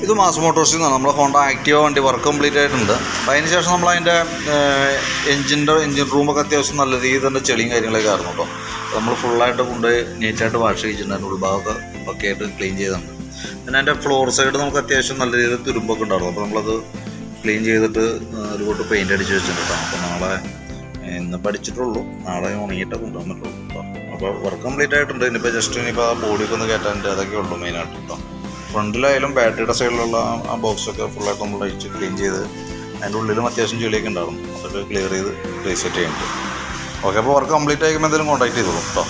ഇത് മാസ് മോട്ടോഴ്സിൽ നിന്നാണ് നമ്മുടെ ഹോണ്ട ആക്റ്റീവ വണ്ടി വർക്ക് കംപ്ലീറ്റ് ആയിട്ടുണ്ട്. അപ്പോൾ അതിന് ശേഷം നമ്മൾ അതിൻ്റെ എഞ്ചിൻ റൂമൊക്കെ അത്യാവശ്യം നല്ല രീതിയിൽ തന്നെ ചെളിയും കാര്യങ്ങളൊക്കെ ആയിരുന്നു കേട്ടോ. നമ്മൾ ഫുള്ളായിട്ട് കൊണ്ട് നീറ്റായിട്ട് വാഷ് ചെയ്തിട്ടുണ്ടായിരുന്നു. ഉൾഭാഗമൊക്കെ ഒക്കെ ആയിട്ട് ക്ലീൻ ചെയ്തിട്ടുണ്ട്. പിന്നെ അതിൻ്റെ ഫ്ലോർ സൈഡ് നമുക്ക് അത്യാവശ്യം നല്ല രീതിയിൽ തുരുമ്പൊക്കെ ഉണ്ടായിരുന്നു. അപ്പോൾ നമ്മളത് ക്ലീൻ ചെയ്തിട്ട് ഒരു കൂട്ട് പെയിൻ്റ് അടിച്ച് വെച്ചിട്ടുണ്ട്. അപ്പോൾ നാളെ ഇന്ന് പഠിച്ചിട്ടുള്ളൂ, നാളെ ഉണങ്ങിയിട്ടൊക്കെ കൊണ്ടുവരാൻ പറ്റുള്ളൂ കേട്ടോ. അപ്പോൾ വർക്ക് കംപ്ലീറ്റ് ആയിട്ടുണ്ട്. ഇനിയിപ്പോൾ ജസ്റ്റ് ഇനിയിപ്പോൾ ആ ബോഡിയൊക്കെ ഒന്ന് കയറ്റാനുണ്ട്, അതൊക്കെ ഉള്ളൂ മെയിനായിട്ട് കേട്ടോ. ഫ്രണ്ടിലായാലും ബാറ്ററിയുടെ സൈഡിലുള്ള ആ ബോക്സൊക്കെ ഫുള്ളായിട്ട് നമ്മൾ അഴിച്ച് ക്ലീൻ ചെയ്ത് അതിൻ്റെ ഉള്ളിലും അത്യാവശ്യം ചെളിയൊക്കെ ഉണ്ടായിരുന്നു. അതൊക്കെ ക്ലിയർ ചെയ്ത് റീസെറ്റ് ചെയ്യുന്നുണ്ട്. ഓക്കെ, അപ്പോൾ വർക്ക് കംപ്ലീറ്റ് ആയിരിക്കുമ്പോൾ എന്തെങ്കിലും കോൺടാക്ട് ചെയ്തോളൂ കേട്ടോ.